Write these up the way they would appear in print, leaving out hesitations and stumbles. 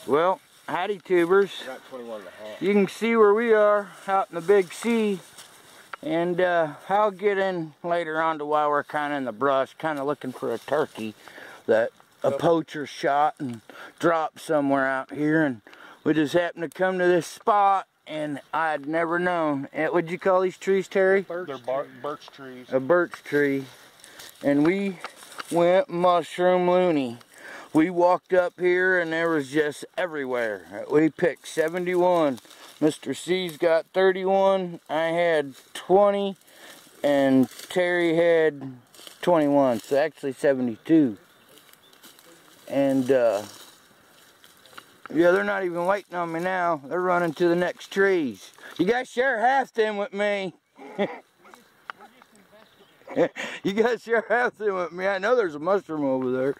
Well, howdy tubers. About 21 and a half. You can see where we are out in the big sea. And I'll get in later on to why we're kind of in the brush, kind of looking for a turkey that a poacher shot and dropped somewhere out here. And we just happened to come to this spot, and I'd never known. What'd you call these trees, Terry? They're birch trees. A birch tree. And we went mushroom loony. We walked up here and there was just everywhere. We picked 71. Mr. C's got 31. I had 20. And Terry had 21. So actually 72. And yeah, they're not even waiting on me now. They're running to the next trees. You guys share half them with me. You guys share half them with me. I know there's a mushroom over there.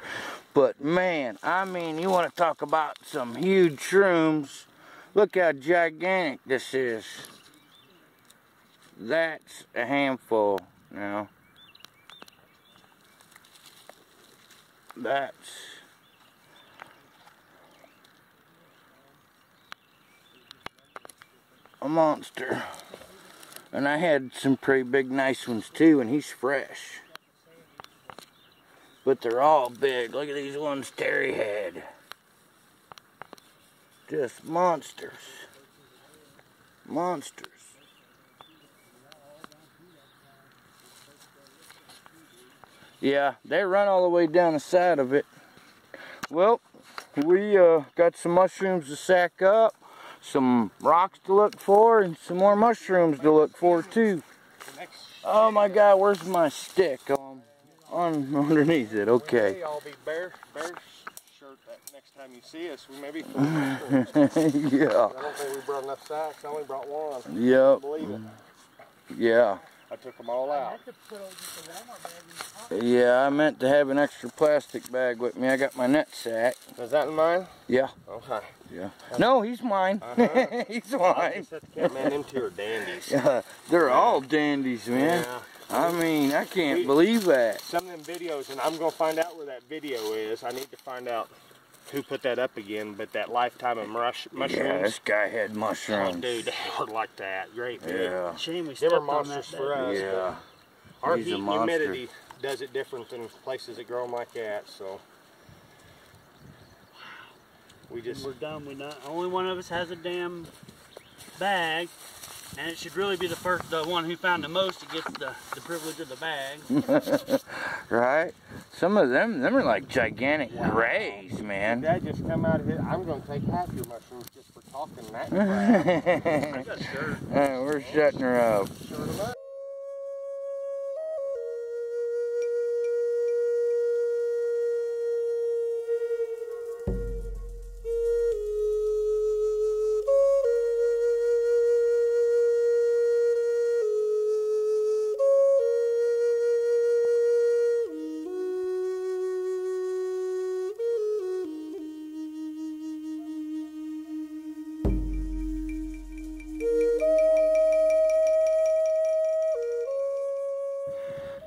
But man, I mean, you want to talk about some huge shrooms. Look how gigantic this is. That's a handful now. That's a monster. And I had some pretty big nice ones too, and he's fresh. But they're all big. Look at these ones Terry had. Just monsters. Monsters. Yeah, they run all the way down the side of it. Well, we got some mushrooms to sack up, some rocks to look for, and some more mushrooms to look for too. Oh my God, where's my stick? On underneath it. Okay. I'll be bear shirt that next time you see us. We may be full Yeah. I don't think we brought enough sacks. I only brought one. Yep. Believe it. Yeah. I took them all out. Yeah, I meant to have an extra plastic bag with me. I got my net sack. Is that mine? Yeah. Okay. Yeah. No, he's mine. He's mine. Man, them two are dandies. Yeah, they're all dandies, man. Yeah. I mean, I can't believe that. Some of them videos, and I'm going to find out where that video is. I need to find out who put that up again, but that lifetime of mushrooms. Yeah, this guy had mushrooms. Oh, dude, they were like that. Great big. Yeah. Shame we They stepped were on monsters that for us. Yeah. Our He's heat a and monster. humidity does it different than places that grow them like that, so. We just... We're done. Only one of us has a damn bag, and it should really be the one who found the most that gets the privilege of the bag. Right? Some of them are like gigantic grays, man. Dad just come out of here. I'm going to take half your mushrooms just for talking that crap. We're shutting her up.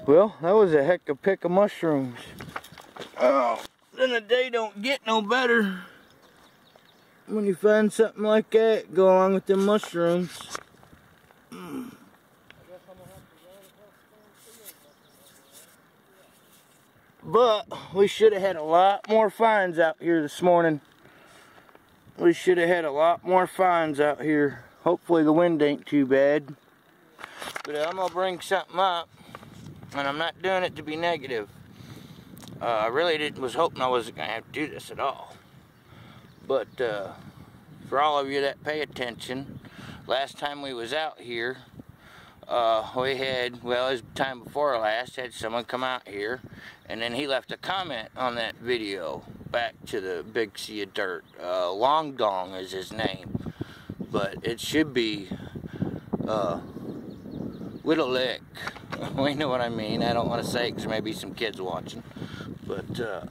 Well, that was a heck of a pick of mushrooms. Oh, then the day don't get no better when you find something like that go along with them mushrooms. But we should have had a lot more finds out here this morning. We should have had a lot more finds out here. Hopefully the wind ain't too bad. But I'm gonna bring something up. And I'm not doing it to be negative. I really was hoping I wasn't going to have to do this at all. But for all of you that pay attention, last time we was out here, we had, well, it was time before last, had someone come out here, and then he left a comment on that video back to the big sea of dirt. Long Dong is his name, but it should be Little Lick. We know what I mean. I don't want to say it because there may be some kids watching. But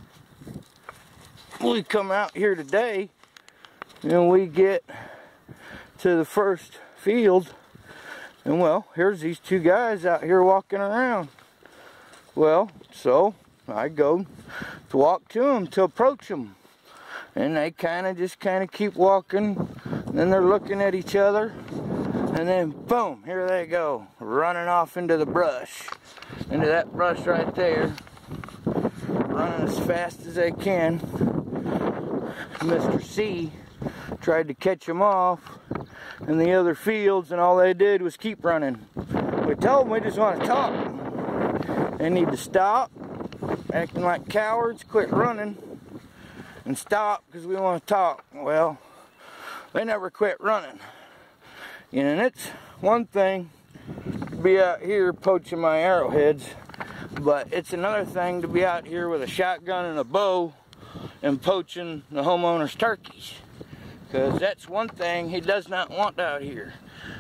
we come out here today and we get to the first field, and well, here's these two guys out here walking around. Well, so I go to walk to them to approach them, And they just kind of keep walking. And then they're looking at each other. And then boom, here they go, running off into the brush. Into that brush right there. Running as fast as they can. Mr.C tried to catch them off in the other fields, and all they did was keep running. We told them we just want to talk. They need to stop acting like cowards, quit running, and stop because we want to talk. Well, they never quit running. And it's one thing to be out here poaching my arrowheads, but it's another thing to be out here with a shotgun and a bow and poaching the homeowner's turkeys. Because that's one thing he does not want out here,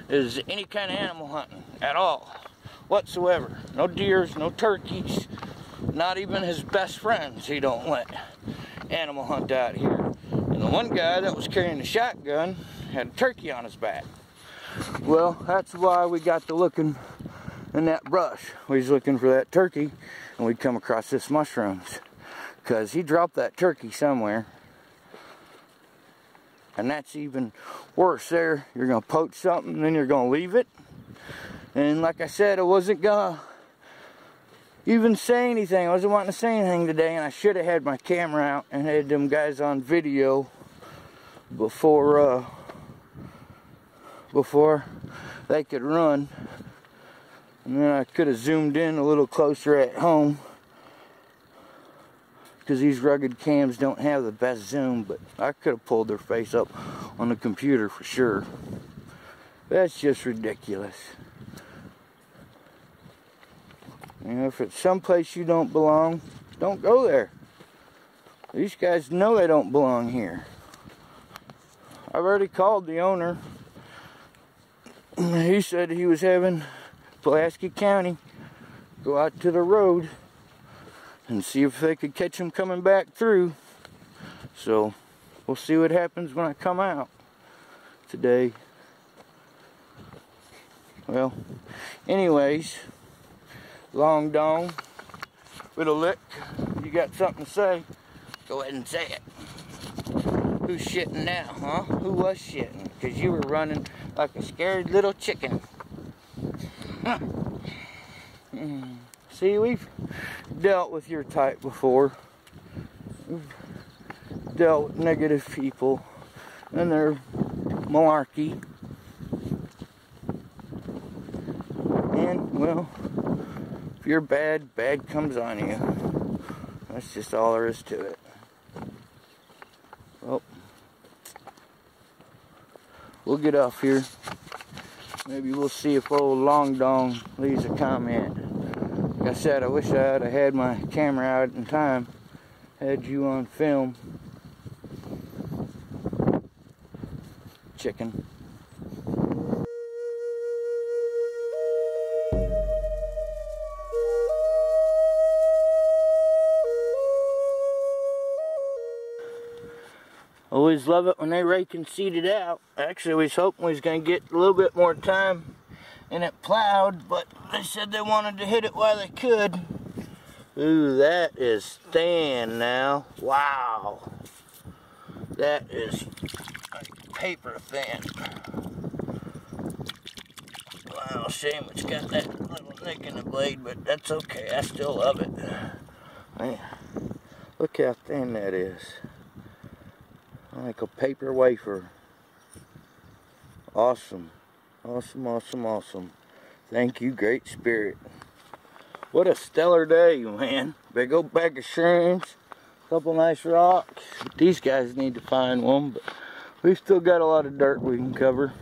is any kind of animal hunting at all, whatsoever. No deers, no turkeys, not even his best friends he don't let animal hunt out here. And the one guy that was carrying the shotgun had a turkey on his back. Well, that's why we got to looking in that brush. We was looking for that turkey, and we come across this mushrooms. Because he dropped that turkey somewhere. And that's even worse there. You're going to poach something, and then you're going to leave it. And like I said, I wasn't going to even say anything. I wasn't wanting to say anything today, and I should have had my camera out and had them guys on video before they could run. And then I could have zoomed in a little closer at home, because these rugged cams don't have the best zoom, but I could have pulled their face up on the computer for sure. That's just ridiculous. You know, if it's someplace you don't belong, don't go there. These guys know they don't belong here. I've already called the owner. He said he was having Pulaski County go out to the road and see if they could catch him coming back through. So we'll see what happens when I come out today. Well, anyways, Long Dong, Little Lick, you got something to say? Go ahead and say it. Who's shitting now, huh? Who was shitting? Because you were running like a scared little chicken. Huh. See, we've dealt with your type before. We've dealt with negative people and their malarkey. And, well, if you're bad, bad comes on you. That's just all there is to it. Well, we'll get off here. Maybe we'll see if old Long Dong leaves a comment. Like I said, I wish I had had my camera out in time. Had you on film. Chicken. Always love it when they rake and seed it out. Actually, we was hoping we was going to get a little bit more time and it plowed, but they said they wanted to hit it while they could. Ooh, that is thin now. Wow. That is like paper thin. Wow, shame it's got that little nick in the blade, but that's okay. I still love it. Man, look how thin that is. Like a paper wafer. Awesome. Awesome, awesome, awesome. Thank you, Great Spirit. What a stellar day, man. Big old bag of shrooms. Couple nice rocks. These guys need to find one, but we've still got a lot of dirt we can cover.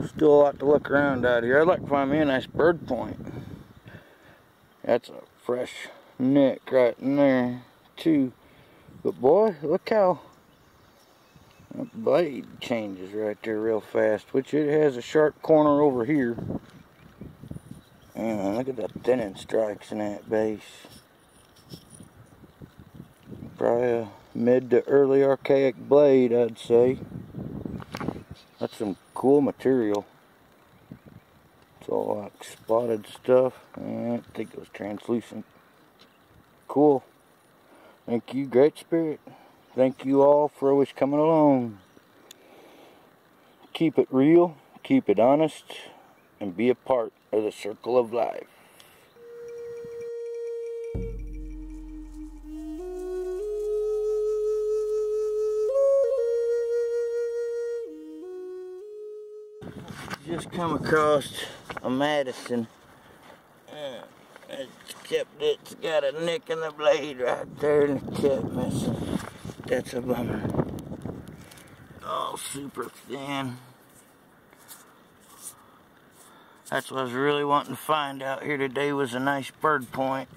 Still a lot to look around out here. I'd like to find me a nice bird point. That's a fresh neck right in there, too. But boy, look how that blade changes right there real fast, which it has a sharp corner over here. Man, look at the thinning strikes in that base. Probably a mid to early archaic blade, I'd say. That's some cool material. It's all like spotted stuff. I think it was translucent. Cool. Thank you, Great Spirit. Thank you all for always coming along. Keep it real, keep it honest, and be a part of the circle of life. Just come across a Madison. It's got a nick in the blade right there and it kept missing. That's a bummer. Oh, super thin. That's what I was really wanting to find out here today, was a nice bird point,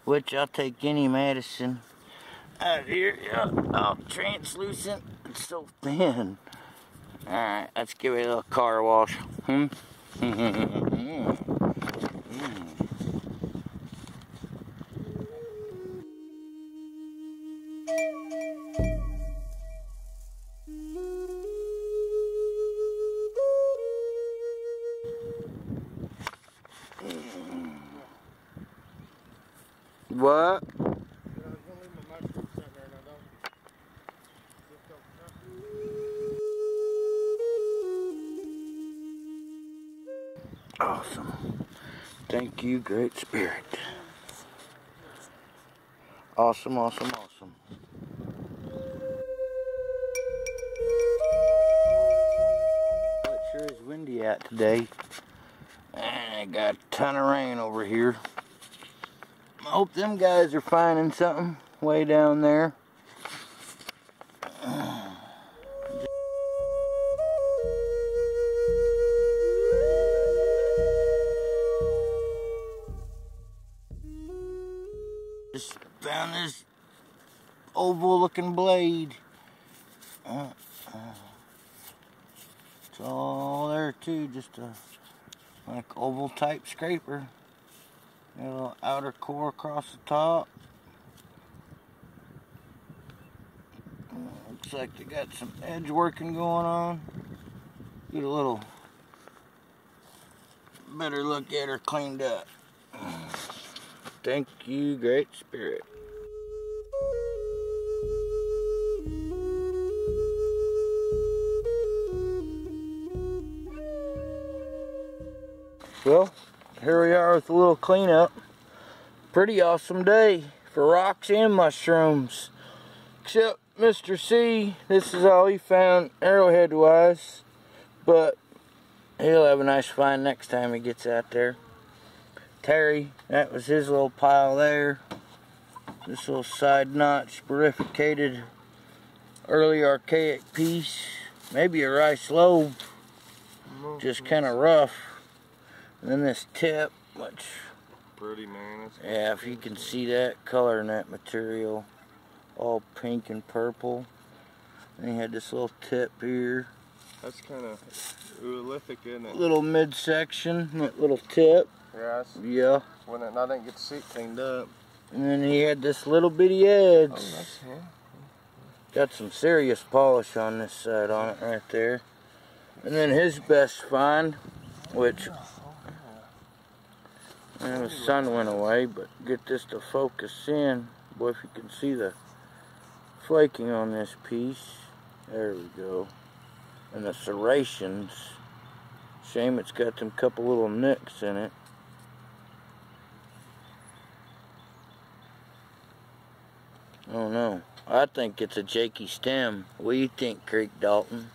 which I'll take any Madison out here. Yeah, oh, translucent. It's so thin. Alright, let's give it a little car wash. What? Awesome. Thank you, Great Spirit. Awesome, awesome, awesome. Well, it sure is windy out today. And I got a ton of rain over here. I hope them guys are finding something way down there. Just found this oval looking blade. It's all there too, just a like oval type scraper. Got a little outer core across the top. Looks like they got some edge working going on. Get a little better look at her cleaned up. Thank you, Great Spirit. Well, here we are with a little cleanup. Pretty awesome day for rocks and mushrooms. Except Mr.C, this is all he found arrowhead wise. But he'll have a nice find next time he gets out there. Terry, that was his little pile there. This little side notch, bifurcated, early archaic piece. Maybe a rice lobe, just kind of rough. And then this tip, which, pretty, man. yeah, if you can see that color in that material, all pink and purple. And he had this little tip here. That's kind of prolific, isn't it? Little midsection, that little tip. Yeah. Yeah. When I didn't get the seat cleaned up. And then he had this little bitty edge. Oh, that's him. Got some serious polish on this side on it right there. And then his best find, which the sun went away, but get this to focus in. Boy, if you can see the flaking on this piece. There we go. And the serrations. Shame it's got them couple little nicks in it. I don't know. I think it's a jakey stem. What do you think, Creek Dalton?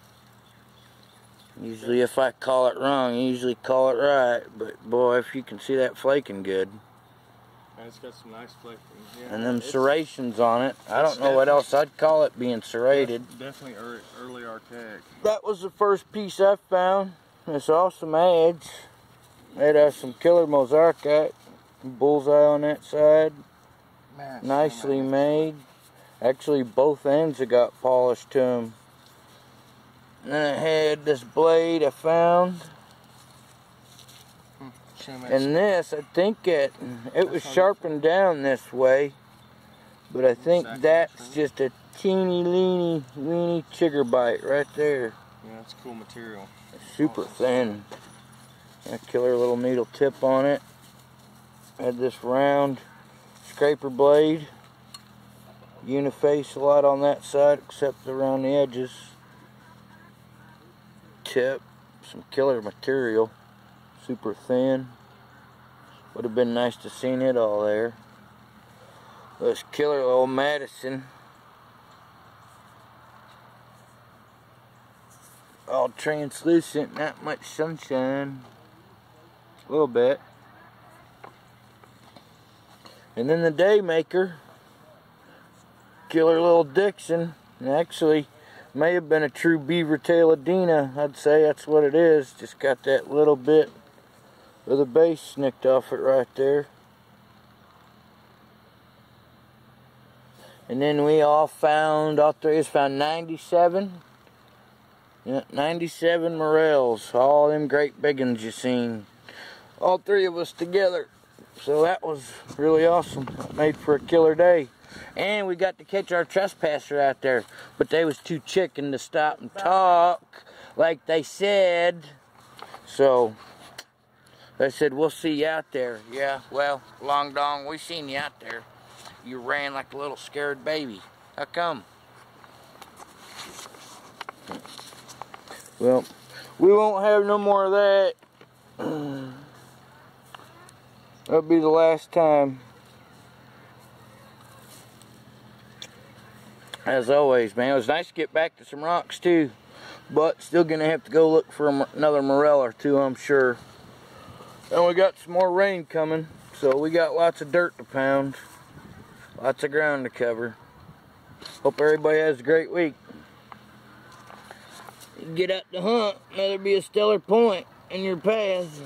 Usually if I call it wrong, I usually call it right. But boy, if you can see that flaking good. And it's got some nice flaking. Yeah, and them serrations on it. I don't know what else I'd call it being serrated. Definitely early archaic. That was the first piece I found. This awesome edge. It has some killer mosaic. Bullseye on that side. Man, nicely made. Actually, both ends have got polished to them. And then I had this blade I found. And this, I think it was sharpened down this way. But I think that's just a teeny weeny chigger bite right there. Yeah, it's cool material. Super thin. A killer little needle tip on it. Had this round scraper blade. uniface a lot on that side, except around the edges. Tip, some killer material, super thin. Would have been nice to seen it all there. This killer old Madison, all translucent, not much sunshine, a little bit. And then the Daymaker, killer little Dixon, and actually may have been a true beaver tail Adena. I'd say that's what it is. Just got that little bit of the base snicked off it right there. And then we all found, all three of us found 97. Yeah, 97 morels. All them great big ones you seen. All three of us together. So that was really awesome. Made for a killer day. And we got to catch our trespasser out there. But they was too chicken to stop and talk like they said. So they said, we'll see you out there. Yeah, well, Long Dong, we seen you out there. You ran like a little scared baby. How come? Well, we won't have no more of that. That'll be the last time. As always, man, it was nice to get back to some rocks too, but still gonna have to go look for another morel or two, I'm sure. And we got some more rain coming, so we got lots of dirt to pound, lots of ground to cover. Hope everybody has a great week. Get out to hunt, another be a stellar point in your path.